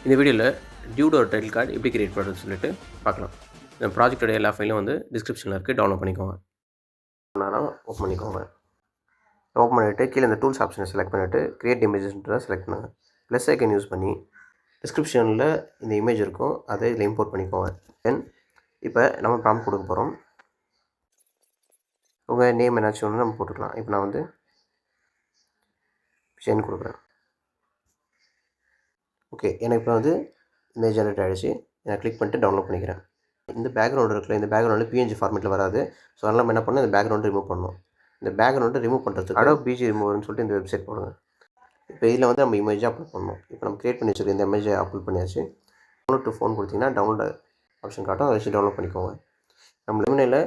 இந்த வீடியோவில் டியூடோட title card எப்படி கிரியேட் பண்ணுறதுன்னு சொல்லிட்டு பார்க்கலாம். இந்த ப்ராஜெக்டோட எல்லா ஃபைலும் வந்து டிஸ்கிரிப்ஷனில் இருக்குது, டவுன்லோட் பண்ணிக்கோங்க. ஓப்பன் பண்ணிக்கோங்க. ஓப்பன் பண்ணிவிட்டு கீழே இந்த டூல்ஸ் ஆப்ஷனை செலக்ட் பண்ணிவிட்டு கிரியேட் இமேஜஸ்ன்றதை செலக்ட் பண்ணுங்கள். ப்ளஸ் ஐக்கன் யூஸ் பண்ணி டிஸ்கிரிப்ஷனில் இந்த இமேஜ் இருக்கும், அதை இதில் இம்போர்ட் பண்ணிக்கோங்க. தென் இப்போ நம்ம ப்ராம்ப்ட் கொடுக்க போகிறோம். உங்கள் நேம் என்னாச்சும் ஒன்று நம்ம போட்டுக்கலாம். இப்போ நான் வந்து ஷென் கொடுக்குறேன். ஓகே, எனக்கு இப்போ வந்து இமேஜ் ஜெனரேட் ஆகிடுச்சு. நான் கிளிக் பண்ணிட்டு டவுன்லோட் பண்ணிக்கிறேன். இந்த பேக்ரவுண்ட் இருக்குல்ல, இந்த பேக்ரவுண்டு பிஎன்ஜி ஃபார்மேட்டில் வராது. ஸோ அதனால் நம்ம என்ன பண்ணணும், இந்த பேக்ரவுண்டு ரிமூவ் பண்ணணும். இந்த பேக்ரவுண்டு ரிமூவ் பண்ணுறதுக்கு அடோப் பிஜி ரிமூவர்னு சொல்லிட்டு இந்த வெப்சைட் போடுங்க. இப்போ இதில் வந்து நம்ம இமேஜை அப்லோட் பண்ணணும். இப்போ நம்ம கிரியேட் பண்ணி வச்சுருக்க இந்த இமேஜை அப்லோட் பண்ணியாச்சு. டவுன்லோட் டு ஃபோன் கொடுத்தீங்கன்னா டவுன்லோட் ஆப்ஷன் காட்டும், அதை வச்சு டவுன்லோட் பண்ணிக்கோங்க. நம்ம லெமினில்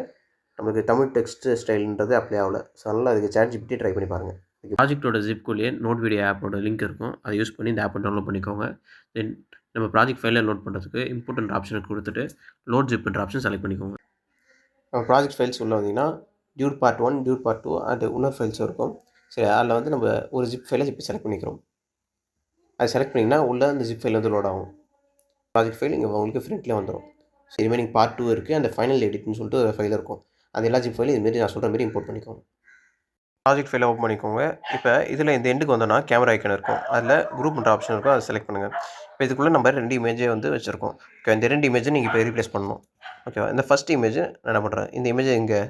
நம்மளுக்கு தமிழ் டெக்ஸ்ட் ஸ்டைல்ன்றது அப்ளை ஆகலை. ஸோ அதனால் அதுக்கு ChatGPT ட்ரை பண்ணி பாருங்கள். ப்ராஜெக்டோட ஜிப்குள்ளேயே நோட் வீடியோ ஆப்போட லிங்க் இருக்கும், அதை யூஸ் பண்ணி இந்த ஆப்பை டவுன்லோட் பண்ணிக்கோங்க. தென் நம்ம ப்ராஜெக்ட் ஃபைலில் லோட் பண்ணுறதுக்கு இம்பார்ட்டன்ட் ஆப்ஷனை கொடுத்துட்டு லோட் ஜிப்ன்ற ஆப்ஷன் செலக்ட் பண்ணிக்கோங்க. நம்ம ப்ராஜெக்ட் ஃபைல்ஸ் உள்ள வந்தீங்கன்னா Dude part 1, Dude part 2 and இன்னொரு ஃபைல்ஸ் இருக்கும். சரி, அதில் வந்து நம்ம ஒரு ஜிப் ஃபைலை இப்போ செலக்ட் பண்ணிக்கிறோம். அதை செலக்ட் பண்ணிங்கன்னா உள்ளே அந்த ஜிப் ஃபைல் வந்து லோட் ஆகும். ப்ராஜெக்ட் ஃபைல் இங்கே உங்களுக்கு ஃப்ரண்ட்டில் வந்துடும். சரி, ரிமைனிங் பார்ட் 2 இருக்குது, அந்த ஃபைனல் எடிட்னு சொல்லிட்டு ஒரு ஃபைல் இருக்கும். அது எல்லா ஜிப் ஃபைலும் இதுமாரி நான் சொல்கிற மாதிரி இம்போர்ட் பண்ணிக்கோங்க. ப்ராஜெக்ட் ஃபைலை ஓப்பன் பண்ணிக்கோங்க. இப்போ இதில் இந்த எண்டுக்கு வந்தோன்னா கேமரா ஐக்கன் இருக்கும், அதில் குரூப்ன்ற ஆப்ஷன் இருக்கும், அதை செலக்ட் பண்ணுங்கள். இப்போ இதுக்குள்ளே நம்ம 2 இமேஜை வந்து வச்சுருக்கோம். ஓகே, இந்த 2 இமேஜை நீங்கள் இப்போ ரீப்ளேஸ் பண்ணணும். ஓகேவா, இந்த ஃபஸ்ட் இமேஜ் நான் என்ன பண்ணுறேன், இந்த இமேஜை இங்கே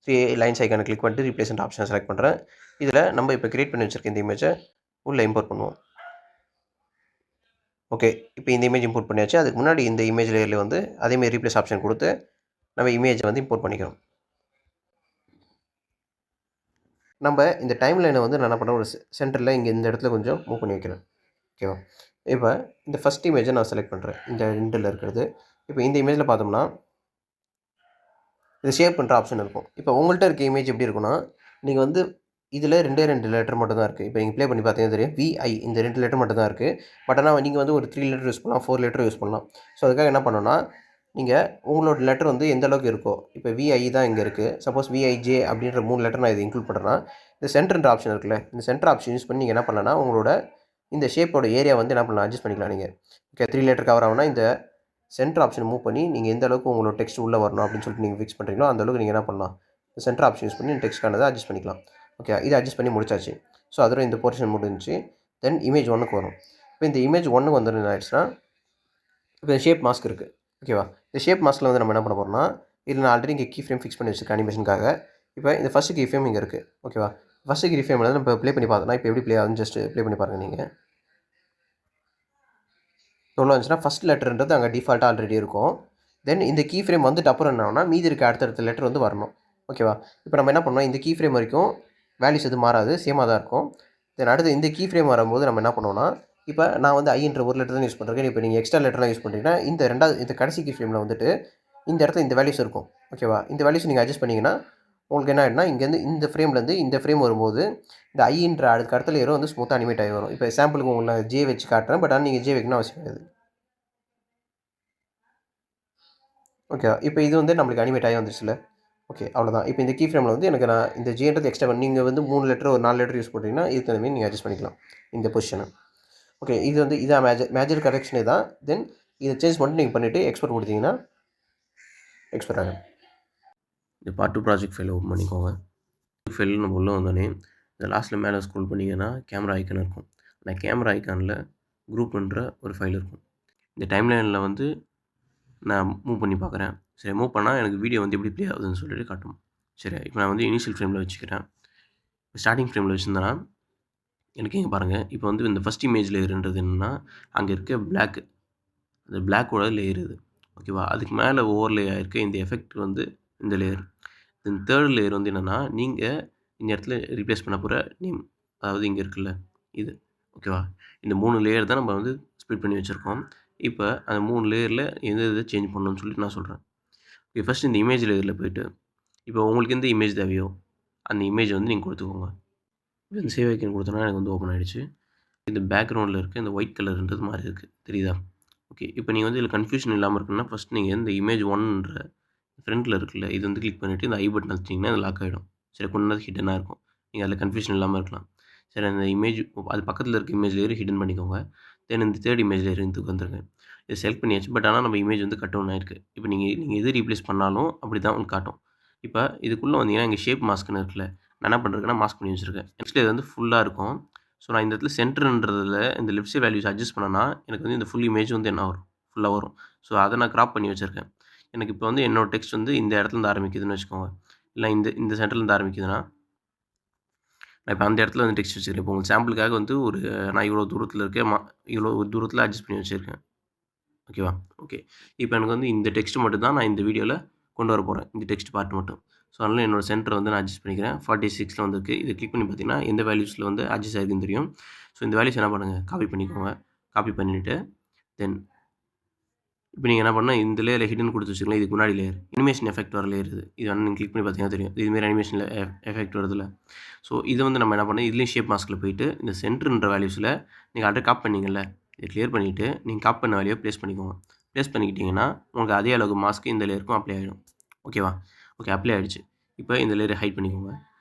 3 லைன்ஸ் ஐக்கானை கிளிக் பண்ணிட்டு ரீப்ளேஸ்ன்ற ஆப்ஷனை செலக்ட் பண்ணுறேன். இதில் நம்ம இப்போ கிரியேட் பண்ணி வச்சுருக்க இந்த இமேஜை உள்ளே இம்போர்ட் பண்ணுவோம். ஓகே, இப்போ இந்த இமேஜ் இம்போர்ட் பண்ணியாச்சு. அதுக்கு முன்னாடி இந்த இமேஜ் லேயரில் வந்து அதேமாதிரி ரீப்ளேஸ் ஆப்ஷன் கொடுத்து நம்ம இமேஜை வந்து இம்போர்ட் பண்ணிக்கிறோம். நம்ம இந்த டைம் லைனை வந்து நான் என்ன பண்ணுறேன், ஒரு சென்டரில் இங்கே இந்த இடத்துல கொஞ்சம் மூவ் பண்ணி வைக்கிறேன். ஓகேவா, இப்போ இந்த ஃபஸ்ட் இமேஜை நான் செலக்ட் பண்ணுறேன், இந்த ரெண்டில் இருக்கிறது. இப்போ இந்த இமேஜில் பார்த்தோம்னா இது ஷேப் பண்ணுற ஆப்ஷன் இருக்கும். இப்போ உங்கள்கிட்ட இருக்க இமேஜ் எப்படி இருக்குன்னா, நீங்கள் வந்து இதில் 2 லெட்டர் மட்டும் தான் இருக்குது. இப்போ நீங்கள் ப்ளே பண்ணி பார்த்தீங்கன்னா தெரியும், VI இந்த 2 லெட்டர் மட்டும் தான் இருக்குது. பட் ஆனால் நீங்கள் வந்து ஒரு 3 லெட்டர் யூஸ் பண்ணலாம், 4 லெட்டர் யூஸ் பண்ணலாம். ஸோ அதுக்காக என்ன பண்ணணும்னா, நீங்கள் உங்களோட லெட்டர் வந்து எந்த அளவுக்கு இருக்கோ, இப்போ VI தான் இங்கே இருக்குது, சப்போஸ் VIJ அப்படின்ற 3 லெட்டர் நான் இது இன்க்ளூட் பண்ணுறேன்னா, இந்த சென்டர்ன்ற ஆப்ஷன் இருக்குல்ல, இந்த சென்டர் ஆப்ஷன் யூஸ் பண்ணி நீங்கள் என்ன பண்ணலாம்னா, உங்களோட இந்த ஷேப்போட ஏரியா வந்து என்ன பண்ணலாம், அட்ஜஸ்ட் பண்ணிக்கலாம் நீங்கள். ஓகே, 3 லெட்டர் கவர் ஆகுனா இந்த சென்டர் ஆப்ஷன் மூவ் பண்ணி நீங்கள் எந்த அளவுக்கு உங்களோட டெக்ஸ்ட் உள்ளே வரணும் அப்படின்னு சொல்லிட்டு நீங்கள் ஃபிக்ஸ் பண்ணுறீங்களோ அந்த அளவுக்கு நீங்கள் என்ன பண்ணலாம், சென்டர் ஆப்ஷன் யூஸ் பண்ணி டெக்ஸ்ட்கானதை அட்ஜஸ்ட் பண்ணிக்கலாம். ஓகே, இதை அட்ஜஸ்ட் பண்ணி முடிச்சாச்சு. ஸோ அதோட இந்த போர்ஷன் முடிஞ்சிச்சு. தென் இமேஜ் 1க்கு வரும். இப்போ இந்த இமேஜ் 1க்கு வந்து என்ன ஆயிடுச்சுன்னா, இப்போ ஷேப் மாஸ்க் இருக்குது. ஓகேவா, இந்த ஷேப் மாஸ்கில் வந்து நம்ம என்ன பண்ண போகிறோம்னா, இதில் நான் ஆல்ரெடி இங்கே கீ ஃப்ரேம் ஃபிக்ஸ் பண்ணி வச்சுருக்கேன் அனிமேஷனுக்காக. இப்போ இந்த ஃபஸ்ட்டு கீ ஃப்ரேம் இங்கே இருக்குது. ஓகேவா, ஃபஸ்ட்டு கீ ஃப்ரேம் வந்து நம்ம ப்ளே பண்ணி பார்த்தோம்னா இப்போ எப்படி ப்ளே ஆகுதுன்னு ஜஸ்ட் ப்ளே பண்ணி பாருங்கள். நீங்கள் எவ்வளோ இருந்துச்சுன்னா ஃபஸ்ட் லெட்டர்ன்றது அங்கே டிஃபால்ட்டாக ஆல்ரெடி இருக்கும். தென் இந்த கீ ஃப்ரேம் வந்துட்டு அப்புறம் என்ன ஆகும்னா, மீதி இருக்க அடுத்தடுத்த லெட்டர் வந்து வரணும். ஓகேவா, இப்போ நம்ம என்ன பண்ணோம், இந்த கீ ஃப்ரேம் வரைக்கும் வேல்யூஸ் எதுவும் மாறாது, சேமாக தான் இருக்கும். தென் அடுத்து இந்த கீ ஃப்ரேம் வரும்போது நம்ம என்ன பண்ணுவோம்னா, இப்போ நான் வந்து ஐன்ற ஒரு லெட்டர் தான் யூஸ் பண்ணுறேன். இப்போ நீங்கள் எக்ஸ்ட்ரா லெட்டர்லாம் யூஸ் பண்ணுறீங்கன்னா இந்த கடைசி கீ ஃப்ரேமில் வந்துட்டு இந்த இடத்துல இந்த வேல்யூஸ் இருக்கும். ஓகேவா, இந்த வேல்யூஸ் நீங்கள் அட்ஜஸ்ட் பண்ணிங்கன்னா உங்களுக்கு என்ன ஆகிடும்னா, இங்கேருந்து இந்த ஃப்ரேம்லேருந்து இந்த ஃப்ரேம் வரும்போது இந்த ஐன்ற அதுக்கு அடுத்த லேயரும் வந்து ஸ்மூத்தாக அனிமேட் ஆகி வரும். இப்போ சாம்பிளுக்கு உங்களை ஜே வச்சு காட்டுறேன், பட் ஆனால் நீங்கள் ஜே வைக்கணும் அவசியம் கிடையாது. ஓகே, இப்போ இது வந்து நம்மளுக்கு அனிமேட் ஆகி வந்துருச்சுல. ஓகே, அவ்வளோதான். இப்போ இந்த கீ ஃப்ரேமில் வந்து எனக்கு நான் இந்த ஜேன்றது எக்ஸ்ட்ரா நீங்கள் வந்து 3 லெட்டர் ஒரு 4 லெட்டர் யூஸ் பண்ணுறீங்கன்னா இதுக்கு தகுந்த மாதிரி நீங்கள் அட்ஜஸ்ட் பண்ணிக்கலாம் இந்த பொசிஷனை. ஓகே, இது வந்து இதான் மேஜர் கரெக்ஷனே தான். தென் இதை சேஞ்ச் பண்ணிட்டு நீங்கள் பண்ணிவிட்டு எக்ஸ்போர்ட் கொடுத்தீங்கன்னா எக்ஸ்போர்ட் ஆகும். இந்த பார்ட் 2 ப்ராஜெக்ட் ஃபைலை ஓப்பன் பண்ணிக்கோங்க. ஃபைல் நம்ம உள்ளே வந்தோடனே இந்த லாஸ்ட்டில் மேலே ஸ்க்ரோல் பண்ணிங்கன்னா கேமரா ஐக்கான் இருக்கும். அந்த கேமரா ஐக்கானில் குரூப்ன்ற ஒரு ஃபைல் இருக்கும். இந்த டைம்லைனில் வந்து நான் மூவ் பண்ணி பார்க்குறேன். சரி, மூவ் பண்ணால் எனக்கு வீடியோ வந்து எப்படி ப்ளே ஆகுதுன்னு சொல்லிட்டு காட்டும். சரி, இப்போ நான் வந்து இனிஷியல் ஃப்ரேமில் வச்சுக்கிறேன். ஸ்டார்டிங் ஃப்ரேமில் வச்சுருந்தேன்னா எனக்கு இங்கே பாருங்கள், இப்போ வந்து இந்த ஃபஸ்ட் இமேஜ் லேயர்ன்றது என்னென்னா, அங்கே இருக்க பிளாக், அந்த பிளாக்கோட லேயர் இது. ஓகேவா, அதுக்கு மேலே ஓவர்லே ஆகிருக்க இந்த எஃபெக்ட் வந்து இந்த லேயர். தென் தேர்ட் லேயர் வந்து என்னென்னா, நீங்கள் இந்த இடத்துல ரீப்ளேஸ் பண்ண போகிற நேம், அதாவது இங்கே இருக்குல்ல இது. ஓகேவா, இந்த 3 லேயர் தான் நம்ம வந்து ஸ்ப்ளிட் பண்ணி வச்சுருக்கோம். இப்போ அந்த 3 லேயரில் எது எது சேஞ்ச் பண்ணணும்னு சொல்லிட்டு நான் சொல்கிறேன். ஓகே, ஃபஸ்ட்டு இந்த இமேஜ் லேயரில் போய்ட்டு இப்போ உங்களுக்கு எந்த இமேஜ் தேவையோ அந்த இமேஜ் வந்து நீங்கள் கொடுத்துக்கோங்க. இந்த சேவ் ஐக்கன் கொடுத்தோன்னா எனக்கு வந்து ஓப்பன் ஆகிடுச்சு. இந்த பேக்ரவுண்டில் இருக்க இந்த ஒயிட் கலர்ன்றது மாதிரி இருக்குது, தெரியுதா? ஓகே, இப்போ நீங்கள் வந்து இதில் கன்ஃபியூஷன் இல்லாமல் இருக்குன்னா ஃபஸ்ட் நீங்கள் இந்த இமேஜ் 1ன்ற ஃப்ரண்ட்டில் இருக்குல்ல, இது வந்து கிளிக் பண்ணிவிட்டு இந்த ஐ பட்டன் அழுத்திங்கன்னா அது லாக் ஆகிடும். சரி, கொஞ்ச நேரம் ஹிடனாக இருக்கும், நீங்கள் அதில் கன்ஃபியூஷன் இல்லாமல் இருக்கலாம். சரி, அந்த இமேஜ் அது பக்கத்தில் இருக்க இமேஜ் லேயர் ஹிடன் பண்ணிக்கோங்க. தென் இந்த தேர்ட் இமேஜ் லேயர் இதுக்கு வந்துருங்க. இதை செலக்ட் பண்ணியாச்சு. பட் ஆனால் நம்ம இமேஜ் வந்து கட் டவுன் ஆயிருக்கு. இப்போ நீங்கள் எது ரீப்ளேஸ் பண்ணாலும் அப்படி தான் உங்களுக்கு காட்டும். இப்போ இதுக்குள்ளே வந்தீங்கன்னா இங்கே ஷேப் மாஸ்க்னு இருக்குல்ல, நான் என்ன பண்ணுறேன்னா மாஸ்க் பண்ணி வச்சுருக்கேன். நெக்ஸ்ட் இது வந்து ஃபுல்லாக இருக்கும். ஸோ நான் இந்த இடத்துல சென்டர்ன்றதில் இந்த லெஃப்ட் சைட் வேல்யூஸ் அட்ஜஸ்ட் பண்ணேன்னா எனக்கு வந்து இந்த ஃபுல் இமேஜ் வந்து என்ன வரும், ஃபுல்லாக வரும். ஸோ அதை நான் கிராப் பண்ணி வச்சுருக்கேன். எனக்கு இப்போ வந்து என்னோட டெக்ஸ்ட் வந்து இந்த இடத்துலேருந்து ஆரம்பிக்குதுன்னு வச்சுக்கோங்க. இல்லை இந்த சென்டர்லேருந்து ஆரம்பிக்குதுன்னா நான் இப்போ அந்த இடத்துல வந்து டெக்ஸ்ட் வச்சுருக்கேன். இப்போ உங்களுக்கு சாம்பிளுக்காக வந்து ஒரு நான் இவ்வளோ தூரத்தில் இருக்கேன், இவ்வளோ தூரத்தில் அட்ஜஸ்ட் பண்ணி வச்சுருக்கேன். ஓகேவா? ஓகே. இப்போ எனக்கு வந்து இந்த டெக்ஸ்ட் மட்டும் தான் நான் இந்த வீடியோவில் கொண்டு வர போகிறேன். இந்த டெக்ஸ்ட் பார்ட் மட்டும். ஸோ அதனால் என்னோட சென்டரை வந்து நான் அட்ஜஸ்ட் பண்ணிக்கிறேன். 46ல் வந்திருக்கு. இதை கிளிக் பண்ணி பார்த்தீங்கன்னா எந்த வேல்யூஸில் வந்து அட்ஜஸ்ட் ஆகிருக்குன்னு தெரியும். ஸோ இந்த வேல்யூஸ் என்ன பண்ணுங்கள், காப்பி பண்ணிக்கோங்க. காப்பி பண்ணிவிட்டு தென் இப்போ நீங்கள் என்ன பண்ணால் இந்த லேயரில் ஹிடன் கொடுத்து வச்சுக்கலாம். இதுக்கு முன்னாடி லேயர் அனிமேஷன் எஃபெக்ட் வர லேயர் இது வந்து நீங்கள் கிளிக் பண்ணி பார்த்தீங்கன்னா தெரியும். இதுமாரி அனிமேஷனில் எஃபெக்ட் வருதுல்ல. ஸோ இதை வந்து நம்ம என்ன பண்ணோம், இதுலேயும் ஷேப் மாஸ்கில் போயிட்டு இந்த சென்டர்ன்ற வேல்யூஸில் நீங்கள் ஆல்ரெடி காப்பி பண்ணிங்கல்ல, இதை கிளியர் பண்ணிவிட்டு நீங்கள் காப்பி பண்ண வேல்யூவை ப்ளேஸ் பண்ணிக்கோங்க. ப்ளேஸ் பண்ணிக்கிட்டிங்கன்னா உங்களுக்கு அதே அளவுக்கு மாஸ்க்கு இந்த லேயருக்கும் அப்ளை ஆகிடும். ஓகேவா? ஓகே, அப்ளை ஆகிடுச்சு. இப்போ இந்த லேயரை ஹைட் பண்ணிக்கோங்க.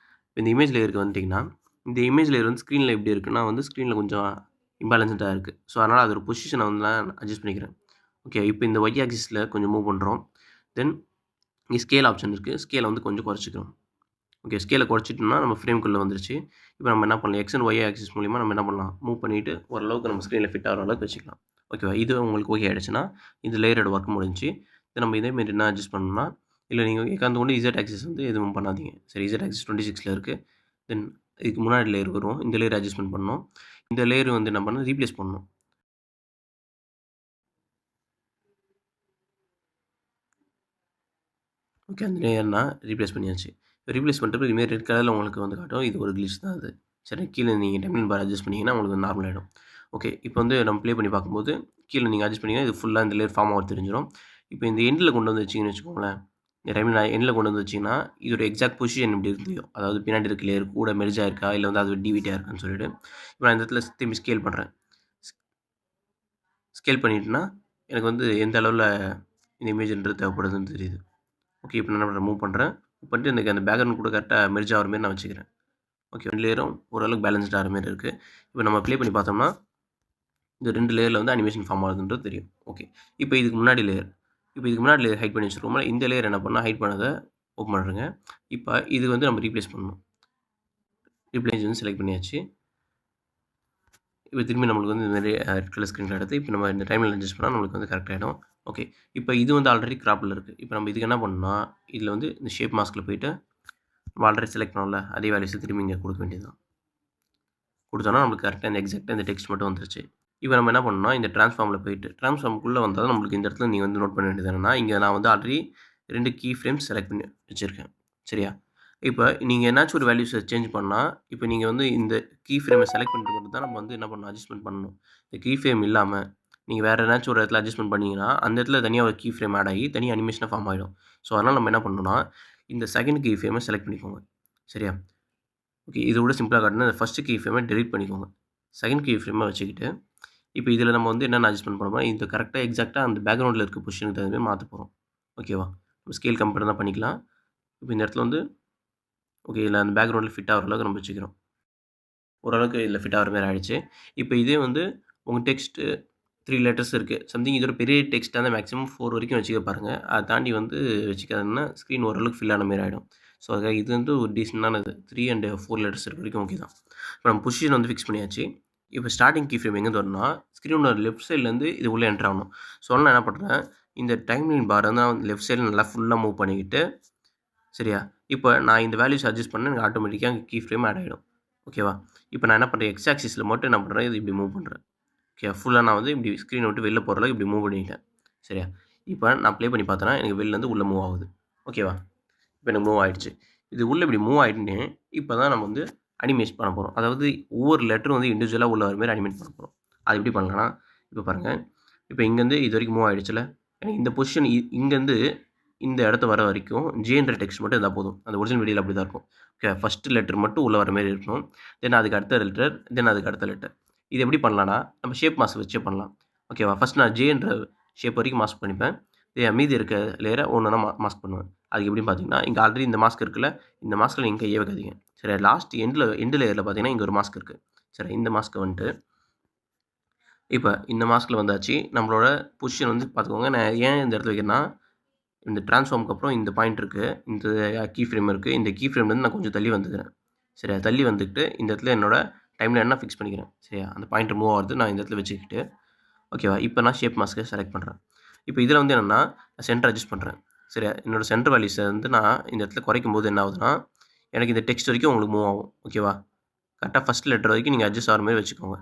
இப்போ இந்த இமேஜ் லேயருக்கு வந்துட்டிங்கன்னா இந்த இமேஜ் லேயர் வந்து ஸ்க்ரீனில் எப்படி இருக்குன்னா வந்து ஸ்க்ரீனில் கொஞ்சம் இம்பேலன்ஸ்டாக இருக்குது. ஸோ அதனால் அதோட பொசிஷனை வந்து நான் அட்ஜஸ்ட் பண்ணிக்கிறேன். ஓகே, இப்போ இந்த ஒய் ஆக்சிஸில் கொஞ்சம் மூவ் பண்ணுறோம். தென் இங்கே ஸ்கேல் ஆப்ஷன் இருக்குது. ஸ்கேலை வந்து கொஞ்சம் குறைச்சிக்கிறோம். ஓகே, ஸ்கேலை குறைச்சிட்டோம்னா நம்ம ஃப்ரேம்குள்ளே வந்துருச்சு. இப்போ நம்ம என்ன பண்ணலாம், எக்ஸ் அண்ட் ஒய் ஆக்சிஸ் மூலிமா நம்ம என்ன பண்ணலாம், மூவ் பண்ணிவிட்டு ஓரளவுக்கு நம்ம ஸ்க்ரீனில் ஃபிட் ஆகிற அளவுக்கு வச்சுக்கலாம். ஓகேவா? இது உங்களுக்கு ஓகே ஆகிடுச்சுன்னா இந்த லேயரோட ஒர்க் முடிஞ்சு. நம்ம இதேமாரி என்ன அட்ஜஸ்ட் பண்ணணும்னா, இல்லை நீங்கள் உட்காந்து கொண்டு இசட் ஆக்சிஸ் வந்து எதுவும் பண்ணாதீங்க. சரி, இசட் ஆக்சிஸ் 26ல் இருக்குது. தென் இதுக்கு முன்னாடி லேயர் வரும். இந்த லேயர் அட்ஜஸ்ட்மெண்ட் பண்ணணும். இந்த லேயர் வந்து என்ன பண்ணணும், ரீப்ளேஸ் பண்ணணும். ஓகே, அந்த லேயர்னா ரீப்ளேஸ் பண்ணியாச்சு. ரீப்ளேஸ் பண்ணிட்டு இதுமாரி ரெட் கலரில் உங்களுக்கு வந்து காட்டும். இது ஒரு கிளிச் தான் அது. சரி, கீழே நீங்கள் டைம்லைன் பார் அட்ஜஸ்ட் பண்ணிங்கன்னா உங்களுக்கு நார்மல் ஆகிடும். ஓகே, இப்போ வந்து நம்ம ப்ளே பண்ணி பார்க்கும்போது கீழே நீங்கள் அட்ஜஸ்ட் பண்ணிங்கன்னா இது ஃபுல்லாக இந்த லேயர் ஃபார்ம் ஆகிறது தெரிஞ்சிடும். இப்போ இந்த எண்டில் கொண்டு வந்து வச்சிங்கன்னு வச்சுக்கோங்களேன், இந்த டைம்லைன் எண்டில் கொண்டு வந்து வச்சிங்கன்னா இதோட எக்ஸாக்ட் பொசிஷன் எப்படி தெரியும். அதாவது பின்னாடி இருக்க லேயர் கூட மெர்ஜாக இருக்கா, இல்லை வந்து அது டிவிட்டியாக இருக்கான்னு சொல்லிட்டு. இப்போ நான் இந்த இடத்துல திரும்பி ஸ்கேல் பண்ணுறேன். ஸ்கேல் பண்ணிட்டேன்னா எனக்கு வந்து எந்த அளவில் இந்த இமேஜ்ன்றது தேவைப்படுதுன்னு தெரியுது. ஓகே, இப்போ நான் என்ன பண்ணுறேன், மூவ் பண்ணுறேன். பண்ணிட்டு எனக்கு அந்த பேக்ரவுண்ட் கூட கரெக்டாக மெர்ஜ் ஆகிற மாரி நான் வச்சுக்கிறேன். ஓகே, 2 லேயரும் ஓரளவுக்கு பேலன்ஸ்டாக ஆகிற மாரி இருக்குது. இப்போ நம்ம ப்ளே பண்ணி பார்த்தோம்னா இந்த 2 லேயரில் வந்து அனிமேஷன் ஃபார்ம் ஆகுதுன்றது தெரியும். ஓகே, இப்போ இதுக்கு முன்னாடி லேயர் ஹைட் பண்ணி வச்சுருக்கோம்ல, இந்த லேயர் என்ன பண்ணால் ஹைட் பண்ணதை ஓப்பன் பண்ணுறேங்க. இப்போ இது வந்து நம்ம ரீப்ளேஸ் பண்ணணும். ரீப்ளேஸ் வந்து செலக்ட் பண்ணியாச்சு. இப்போ திரும்பி நம்மளுக்கு வந்து இந்த மாதிரி ரெட் கலர் ஸ்க்ரீன் எடுத்து இப்போ நம்ம இந்த டைமில் அட்ஜஸ்ட் பண்ணால் நம்மளுக்கு வந்து கரெக்ட் ஆகிடும். ஓகே, இப்போ இது வந்து ஆல்ரெடி கிராப்பில் இருக்குது. இப்போ நம்ம இதுக்கு என்ன பண்ணணும்னா, இதில் வந்து இந்த ஷேப் மாஸ்கில் போயிட்டு நம்ம ஆல்ரெடி செலக்ட் பண்ணோம்ல, அதே வேல்யூஸை திரும்பி இங்கே கொடுக்க வேண்டியது தான். கொடுத்தோன்னா நம்மளுக்கு கரெக்டாக இந்த எக்ஸாக்டாக இந்த டெக்ஸ்ட் மட்டும் வந்துருச்சு. இப்போ நம்ம என்ன பண்ணணும்னா, இந்த ட்ரான்ஸ்ஃபார்மில் போயிட்டு ட்ரான்ஸ்ஃபார்முக்குள்ளே வந்தால் நம்மளுக்கு இந்த இடத்துல நீங்கள் வந்து நோட் பண்ண வேண்டியது என்னென்னா, இங்கே நான் வந்து ஆல்ரெடி 2 கீ ஃப்ரேம்ஸ் செலக்ட் பண்ணி வச்சுருக்கேன். சரியா? இப்போ நீங்கள் என்னாச்சும் ஒரு வேல்யூஸை சேஞ்ச் பண்ணால், இப்போ நீங்கள் வந்து இந்த கீ ஃப்ரேமை செலக்ட் பண்ணிட்டு மட்டும் தான் நம்ம வந்து என்ன பண்ணணும், அட்ஜஸ்ட்மெண்ட் பண்ணணும். இந்த கீ ஃப்ரேம் இல்லாமல் நீங்கள் வேறு ஏதாச்சும் ஒரு இடத்துல அட்ஜஸ்ட்மெண்ட் பண்ணிங்கன்னா, அந்த இடத்துல தனியாக ஒரு கீ ஃப்ரேம் ஆட் ஆகி தனி அனிமேஷனாக ஃபார்ம் ஆகிடும். ஸோ அதனால் நம்ம என்ன பண்ணணும்னா, இந்த செகண்ட் கீ ஃப்ரேமை செலக்ட் பண்ணிக்கோங்க. சரியா? ஓகே, இதை விட சிம்பிளாக காட்டினா இந்த ஃபஸ்ட்டு கீ ஃப்ரேமை டெலிட் பண்ணிக்கோங்க. செகண்ட் கீ ஃப்ரேமை வச்சுக்கிட்டு இப்போ இதில் நம்ம வந்து என்னென்ன அட்ஜஸ்ட்மெண்ட் பண்ண போகிறோம், இந்த கரெக்டாக எக்ஸாக்டாக அந்த பேக்ரவுண்டில் இருக்க பொசிஷனுக்கு தகுந்த மாதிரி மாற்ற போகிறோம். ஓகேவா? நம்ம ஸ்கேல் கம்பேர் தான் பண்ணிக்கலாம். இப்போ இந்த இடத்துல வந்து ஓகே, இல்லை அந்த பேக்ரவுண்டில் ஃபிட் ஆகிற அளவுக்கு நம்ம வச்சுக்கிறோம். ஓரளவுக்கு இதில் ஃபிட் ஆகிற மாதிரி ஆகிடுச்சு. இப்போ இதே வந்து உங்கள் டெக்ஸ்ட்டு 3 லெட்டர்ஸ் இருக்குது. சம்திங் இதோட பெரிய டெக்ஸ்ட்டாக இருந்தால் மேக்ஸிமம் 4 வரைக்கும் வச்சுக்க பாருங்கள். அதை தாண்டி வந்து வச்சுக்காதுன்னா ஸ்க்ரீன் ஓரளவுக்கு ஃபில் ஆன மாரி ஆகிடும். ஸோ அதுக்காக இது வந்து ஒரு டீசெண்டானது. 3 அண்ட் 4 லெட்டர்ஸ் இருக்க வரைக்கும் ஓகே தான். இப்போ நம்ம பொசிஷன் வந்து ஃபிக்ஸ் பண்ணியாச்சு. இப்போ ஸ்டார்டிங் கீ ஃப்ரேம் எங்கேருந்து வரணும்னா, ஸ்க்ரீனோட லெஃப்ட் சைட்லேருந்து இது உள்ளே என்டர் ஆகணும். ஸோ நான் என்ன பண்ணுறேன், இந்த டைம்லைன் பார் வந்து நான் லெஃப்ட் சைடில் நல்லா ஃபுல்லாக மூவ் பண்ணிக்கிட்டு, சரியா? இப்போ நான் இந்த வேல்யூஸ் அட்ஜஸ்ட் பண்ணேன், எனக்கு ஆட்டோமேட்டிக்காக அங்கே கீ ஃப்ரேம் ஆட் ஆகிடும். ஓகேவா? இப்போ நான் என்ன பண்ணுறேன், எக்ஸ் ஆக்சிஸில் மட்டும் என்ன பண்ணுறேன், இது இப்படி மூவ் பண்ணுறேன். ஓகே, ஃபுல்லாக நான் வந்து இப்படி ஸ்க்ரீனை விட்டு வெளில போகிற அளவுக்கு இப்படி மூவ் பண்ணிட்டேன். சரியா? இப்போ நான் ப்ளே பண்ணி பார்த்தேன்னா எனக்கு வெளிலேருந்து உள்ளே மூவ் ஆகுது. ஓகேவா? இப்போ எனக்கு மூவ் ஆகிடுச்சு. இது உள்ளே இப்படி மூவ் ஆகிட்டுன்னு இப்போ தான் நம்ம வந்து அனிமேட் பண்ண போகிறோம். அதாவது ஒவ்வொரு லெட்டரும் வந்து இண்டிவிஜுவலாக உள்ள வர மாதிரி அனிமேட் பண்ண போகிறோம். அது எப்படி பண்ணலாம்னா, இப்போ பாருங்கள், இப்போ இங்கேருந்து இது வரைக்கும் மூவ் ஆகிடுச்சுல, எனக்கு இந்த பொசிஷன் இங்கேருந்து இந்த இடத்த வர வரைக்கும் ஜேன்ற டெக்ஸ்ட் மட்டும் இருந்தால் போதும். அந்த ஒரிஜினல் வீடியோவில் அப்படி தான் இருக்கும். ஓகே, ஃபஸ்ட்டு லெட்டர் மட்டும் உள்ளே வர மாதிரி இருக்கணும். தென் அதுக்கு அடுத்த லெட்டர், தென் அதுக்கு அடுத்த லெட்டர். இது எப்படி பண்ணலான்னா, நம்ம ஷேப் மாஸ்க் வச்சே பண்ணலாம். ஓகேவா? ஃபஸ்ட் நான் ஜேன்ற ஷேப் வரைக்கும் மாஸ்க் பண்ணிப்பேன். மீதி இருக்க லேயரை ஒன்று மாஸ்க் பண்ணுவேன். அதுக்கு எப்படின்னு பார்த்தீங்கன்னா, இங்கே ஆல்ரெடி இந்த மாஸ்க் இருக்குல்ல, இந்த மாஸ்கில் நீங்கள் கையே வைக்காதீங்க. சரி, லாஸ்ட் எண்டு லேயரில் பார்த்தீங்கன்னா இங்கே ஒரு மாஸ்க் இருக்குது. சரி, இந்த மாஸ்க்கை வந்துட்டு இப்போ இந்த மாஸ்கில் வந்தாச்சு. நம்மளோட பொசிஷன் வந்து பார்த்துக்கோங்க. நான் ஏன் இந்த இடத்துல வைக்கிறேன்னா, இந்த ட்ரான்ஸ்ஃபார்முக்கு அப்புறம் இந்த பாயிண்ட் இருக்குது. இந்த கீ ஃப்ரேம் இருக்குது. இந்த கீ ஃப்ரேம்லேருந்து நான் கொஞ்சம் தள்ளி வந்துக்கிறேன். சரியா? தள்ளி வந்துக்கிட்டு இந்த இடத்துல என்னோட டைம் லைனை ஃபிக்ஸ் பண்ணிக்கிறேன். சரியா? அந்த பாயிண்ட் மூவ் ஆகுறது நான் இந்த இடத்துல வச்சுக்கிட்டு, ஓகேவா? இப்போ நான் ஷேப் மாஸ்க்கை செலக்ட் பண்ணுறேன். இப்போ இதில் வந்து என்னென்னா, சென்டர் அட்ஜஸ்ட் பண்ணுறேன். சரியா? என்னோட சென்டர் வேல்யூஸை வந்து நான் இந்த இடத்துல குறைக்கும்போது என்ன ஆகுதுன்னா, எனக்கு இந்த டெக்ஸ்ட் வரைக்கும் உங்களுக்கு மூவ் ஆகும். ஓகேவா? கரெக்டாக ஃபஸ்ட் லெட்டர் வரைக்கும் நீங்கள் அட்ஜஸ்ட் ஆகிற மாதிரி வச்சுக்கோங்க.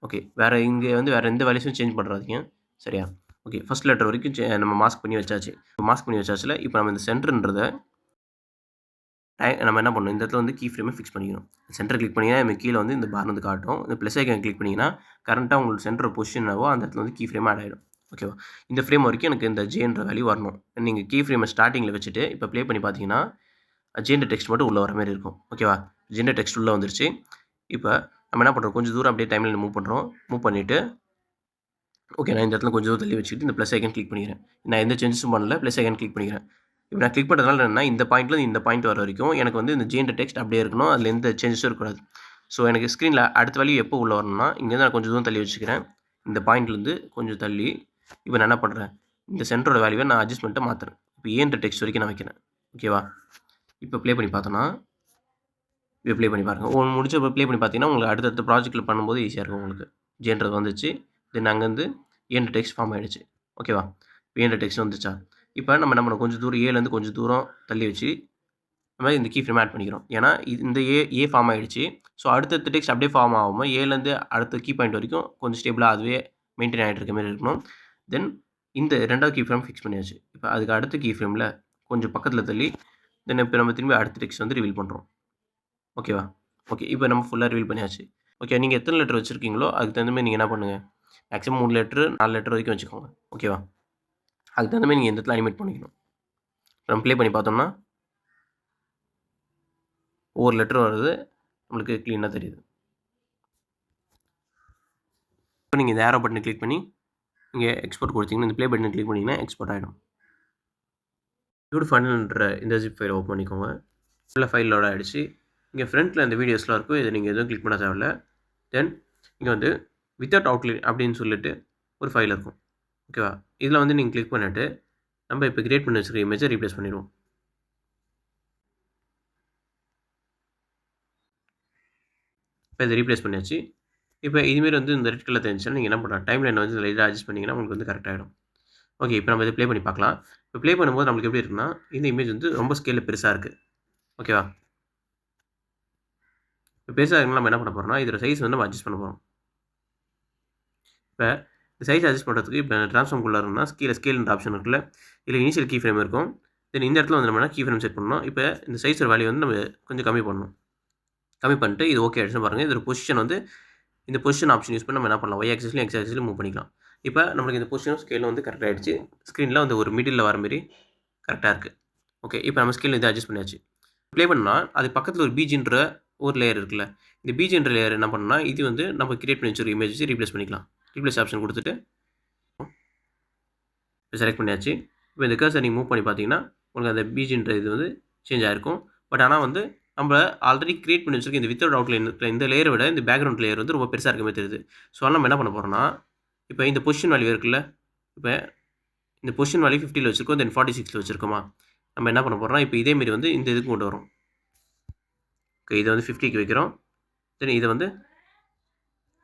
ஓகே. வேறு இங்கே வந்து வேறு எந்த வேல்யூஸும் சேஞ்ச் பண்ணுறாதீங்க. சரியா? ஓகே. ஃபஸ்ட் லெட்டர் வரைக்கும் நம்ம மாஸ்க் பண்ணி வச்சாச்சு. மாஸ்க் பண்ணி வச்சாச்சுல, இப்போ நம்ம இந்த சென்டர்ன்றத நம்ம என்ன பண்ணணும், இந்த இடத்துல வந்து கீ ஃப்ரேமை ஃபிக்ஸ் பண்ணிக்கணும். சென்டர் கிளிக் பண்ணிங்கன்னா நம்ம கீழே வந்து இந்த பார் வந்து காட்டும். இந்த ப்ளஸ் ஐக்கான் கிளிக் பண்ணிங்கன்னா கரெக்டாக உங்களுக்கு சென்டர் பொசிஷன் ஆகும். அந்த இடத்துல வந்து கீ ஃப்ரேம் ஆட் ஆகிடும். ஓகேவா? இந்த ஃப்ரேம் வரைக்கும் எனக்கு இந்த ஜேன்ற வேல்யூ வரணும். நீங்கள் கீ ஃப்ரேமை ஸ்டார்டிங்கில் வச்சுட்டு இப்போ ப்ளே பண்ணி பார்த்தீங்கன்னா ஜேன்ற டெக்ஸ்ட் மட்டும் உள்ளே வர மாதிரி இருக்கும். ஓகேவா? ஜேன்ற டெக்ஸ்ட் உள்ளே வந்துருச்சு. இப்போ நம்ம என்ன பண்ணுறோம், கொஞ்சம் தூரம் அப்படியே டைம்லைன் மூவ் பண்ணுறோம். மூவ் பண்ணிவிட்டு ஓகே, நான் இந்த இடத்துல கொஞ்சம் தூரம் தள்ளி வச்சுக்கிட்டு இந்த ப்ளஸ் ஐக்கான் கிளிக் பண்ணிக்கிறேன். நான் எந்த சேஞ்சஸும் பண்ணல. ப்ளஸ் ஐக்கான் கிளிக் பண்ணிக்கிறேன். இப்போ நான் கிளிக் பண்ணுறதுனால என்னன்னா, இந்த பாயிண்ட்லேருந்து இந்த பாயிண்ட் வர வரைக்கும் எனக்கு வந்து இந்த ஜேன்ற டெக்ஸ்ட் அப்படியே இருக்கணும். அதில் எந்த சேஞ்சஸும் இருக்கக்கூடாது. ஸோ எனக்கு ஸ்க்ரீனில் அடுத்த வேல்யூ எப்போ உள்ள வரணும்னா, இங்கேருந்து நான் கொஞ்சம் தூரம் தள்ளி வச்சுக்கிறேன். இந்த பாயிண்ட்லேருந்து கொஞ்சம் தள்ளி இப்போ நான் என்ன பண்ணுறேன், இந்த சென்டரோட வேல்யூவை நான் அட்ஜஸ்ட்மெண்ட்டை மாற்றுறேன். இப்போ ஏன்ற டெக்ஸ்ட் வரைக்கும் நான் வைக்கிறேன். ஓகேவா? இப்போ ப்ளே பண்ணி பார்த்தோன்னா, இப்போ ப்ளே பண்ணி பாருங்கள். முடிச்ச இப்போ ப்ளே பண்ணி பார்த்தீங்கன்னா, உங்களுக்கு அடுத்தடுத்த ப்ராஜெக்ட்டில் பண்ணும்போது ஈஸியாக இருக்கும் உங்களுக்கு. ஜேன்றது வந்துச்சு. தென் அங்கேருந்து ஏன்ற டெக்ஸ்ட் ஃபார்ம் ஆகிடுச்சு. ஓகேவா? ஏன்ற டெக்ஸ்ட் வந்துச்சா? இப்போ நம்ம என்ன பண்ணணும், கொஞ்சம் தூரம் ஏலேருந்து கொஞ்சம் தூரம் தள்ளி வச்சு இந்த மாதிரி இந்த கீ ஃப்ரேம் ஆட் பண்ணிக்கிறோம். ஏன்னா இந்த ஏ ஃபார்ம் ஆகிடுச்சு. ஸோ அடுத்தடுத்த டெக்ஸ்ட் அப்படியே ஃபார்ம் ஆகாமல் ஏலேருந்து அடுத்த கீ பாயிண்ட் வரைக்கும் கொஞ்சம் ஸ்டேபிளாக அதுவே மெயின்டைன் ஆகிட்டு இருக்க மாதிரி இருக்கணும். தென் இந்த 2வது கீ ஃப்ரேம் ஃபிக்ஸ் பண்ணியாச்சு. இப்போ அதுக்கு அடுத்த கீ ஃப்ரேமில் கொஞ்சம் பக்கத்தில் தள்ளி தென் இப்போ நம்ம திரும்பி அடுத்த டெக்ஸ்ட் வந்து ரிவீல் பண்ணுறோம். ஓகேவா? ஓகே. இப்போ நம்ம ஃபுல்லாக ரிவீல் பண்ணியாச்சு. ஓகே. நீங்கள் எத்தனை லெட்டர் வச்சுருக்கீங்களோ அதுக்கு தகுந்த மாதிரி நீங்கள் என்ன பண்ணுங்கள், மேக்ஸிமம் 3 லெட்டரு 4 லெட்டர் வரைக்கும் வச்சுக்கோங்க. ஓகேவா? அதுக்கு தகுந்த மாதிரி நீங்கள் இந்த இடத்துல அனிமேட் பண்ணிக்கணும். நம்ம ப்ளே பண்ணி பார்த்தோம்னா ஒவ்வொரு லெட்டரும் வருது. நம்மளுக்கு க்ளீனாக தெரியுது. இப்போ நீங்கள் இந்த ஏரோ பட்டனை கிளிக் பண்ணி இங்கே எக்ஸ்போர்ட் கொடுத்தீங்கன்னா, இந்த ப்ளே பட்டனை கிளிக் பண்ணிங்கன்னா எக்ஸ்போர்ட் ஆகிடும். ஃபைனல்ன்ற இந்த ஜிப் ஃபைலை ஓப்பன் பண்ணிக்கோங்க. ஃபுல்லாக ஃபைல் லோட் ஆகிடுச்சு. இங்கே ஃப்ரண்ட்டில் இந்த வீடியோஸ்லாம் இருக்கும். இதை நீங்கள் எதுவும் கிளிக் பண்ண தேவையில்ல. தென் இங்கே வந்து வித்தவுட் அவுட்லைன் அப்படின்னு சொல்லிட்டு ஒரு ஃபைல் இருக்கும். ஓகேவா? இதில் வந்து நீங்கள் கிளிக் பண்ணிவிட்டு நம்ம இப்போ கிரியேட் பண்ணி வச்சுருக்க இமேஜை ரீப்ளேஸ் பண்ணிடுவோம். இப்போ இதை ரீப்ளேஸ் பண்ணியாச்சு. இப்போ இதுமாரி வந்து இந்த ரெட் கலர் தெரிஞ்சுன்னா நீங்கள் என்ன பண்ணலாம், டைம் லைனை வந்து லைட்டாக அட்ஜஸ்ட் பண்ணிங்கன்னா உங்களுக்கு வந்து கரெக்ட் ஆகிடும். ஓகே. இப்போ நம்ம இதை ப்ளே பண்ணி பார்க்கலாம். இப்போ ப்ளே பண்ணும்போது நம்மளுக்கு எப்படி இருக்குன்னா, இந்த இமேஜ் வந்து ரொம்ப ஸ்கேலில் பெருசாக இருக்குது. ஓகேவா? இப்போ பெருசாக இருக்குன்னா நம்ம என்ன பண்ண போகிறோம்னா, இதோட சைஸ் வந்து நம்ம அட்ஜஸ்ட் பண்ண போகிறோம். இப்போ இந்த சைஸ் அட்ஜஸ்ட் பண்ணுறதுக்கு இப்போ ட்ரான்ஸ்ஃபார்ம்குள்ளே இருந்தால் கீழே ஸ்கேல்ன்ற ஆப்ஷன் இருக்குல்ல, இதில் இனிஷியல் கீ ஃப்ரேம் இருக்கும். தென் இந்த இடத்துல வந்து நம்ம கீ ஃப்ரேம் செட் பண்ணணும். இப்போ இந்த சைஸோட வேல்யூ வந்து நம்ம கொஞ்சம் கம்மி பண்ணணும். கம்மி பண்ணிட்டு இது ஓகே ஆகிடுச்சுன்னு பாருங்கள். இதோட பொசிஷன் வந்து இந்த பொசிஷன் ஆப்ஷன் யூஸ் பண்ணி நம்ம என்ன பண்ணலாம், ஒய் ஆக்சிஸ்லையும் எக்ஸ் ஆக்சிஸ்லையும் மூவ் பண்ணிக்கலாம். இப்போ நம்மளுக்கு இந்த பொசிஷனும் ஸ்கேலும் வந்து கரெக்டாக ஆகிடுச்சு. ஸ்க்ரீனில் வந்து ஒரு மிடில் வர மாரி கரெக்டாக இருக்குது. ஓகே. இப்போ நம்ம ஸ்கேல் இதை அட்ஜஸ்ட் பண்ணியாச்சு. ப்ளே பண்ணால் அது பக்கத்தில் ஒரு பீஜின்ற ஒரு லேயர் இருக்குல்ல, இந்த பீஜின்ற லேயர் என்ன பண்ணணும்னா, இது வந்து நம்ம கிரியேட் பண்ணி வச்சுருக்க இமேஜ் வச்சு ரீப்ளேஸ் பண்ணிக்கலாம். ரீப்ளேஸ் ஆப்ஷன் கொடுத்துட்டு இப்போ செலக்ட் பண்ணியாச்சு. இப்போ இந்த கர்சர் நீங்கள் மூவ் பண்ணி பார்த்தீங்கன்னா உங்களுக்கு அந்த பீஜின்ற இது வந்து சேஞ்ச் ஆகிருக்கும். பட் ஆனால் வந்து நம்ம ஆல்ரெடி கிரியேட் பண்ணி வச்சுருக்க இந்த வித்தவுட் அவுட்லைன் இருக்கிற இந்த லேயரை விட இந்த பேக்ரவுண்ட் லேயர் வந்து ரொம்ப பெருசாக இருக்க மாதிரி தெரியுது. ஸோ அதனால் நம்ம என்ன பண்ண போகிறோம்னா, இப்போ இந்த பொசிஷன் வேல்யூ இருக்குல்ல, இப்போ இந்த பொசிஷன் வேல்யூ 50ல் வச்சுருக்கோம், தென் 46ல் வச்சுருக்கோமா, நம்ம என்ன பண்ண போகிறோம்னா, இப்போ இதேமாரி வந்து இந்த இதுக்கு கொண்டு வரோம். ஓகே. இதை வந்து 50க்கு வைக்கிறோம். தென் இதை வந்து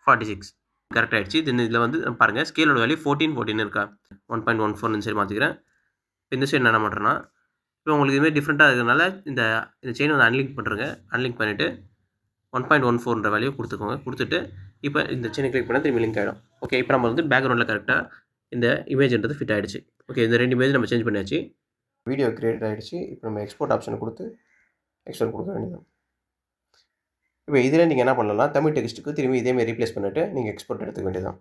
46 கரெக்ட் ஆகிடுச்சு. தென் இதில் வந்து பாருங்கள் ஸ்கேலோட வேல்யூ 14 இருக்கா, 1.14 இந்த சைடு மாற்றிக்கிறேன். இந்த சைடு நான் என்ன பண்ணுறேன்னா, இப்போ உங்களுக்கு இதுமாதிரி டிஃப்ரெண்ட்டாக இருக்கிறதுனால இந்த செயின் வந்து அன்லிங்க் பண்ணுறேங்க. அன்லிங்க் பண்ணிவிட்டு 1.14ன்ற வேல்யூ கொடுத்துக்கோங்க. கொடுத்துட்டு இப்போ இந்த செயினை கிளிக் பண்ணால் திரும்பி லிங்க் ஆகிடும். ஓகே. இப்போ நம்ம வந்து பேக்ரவுண்டில் கரெக்டாக இந்த இமேஜ்ன்றது ஃபிட் ஆகிடுச்சு. ஓகே. இந்த 2 இமேஜ் நம்ம சேஞ்ச் பண்ணியாச்சு. வீடியோ கிரியேட் ஆகிடுச்சு. இப்போ நம்ம எக்ஸ்போர்ட் ஆப்ஷனை கொடுத்து எக்ஸ்போர்ட் கொடுக்க வேண்டியது. இப்போ இதில் நீங்கள் என்ன பண்ணலாம், தமிழ் டெக்ஸ்ட்டுக்கு திரும்பி இதேமாதிரி ரீப்ளேஸ் பண்ணிவிட்டு நீங்கள் எக்ஸ்போர்ட் எடுத்துக்க வேண்டியதான்.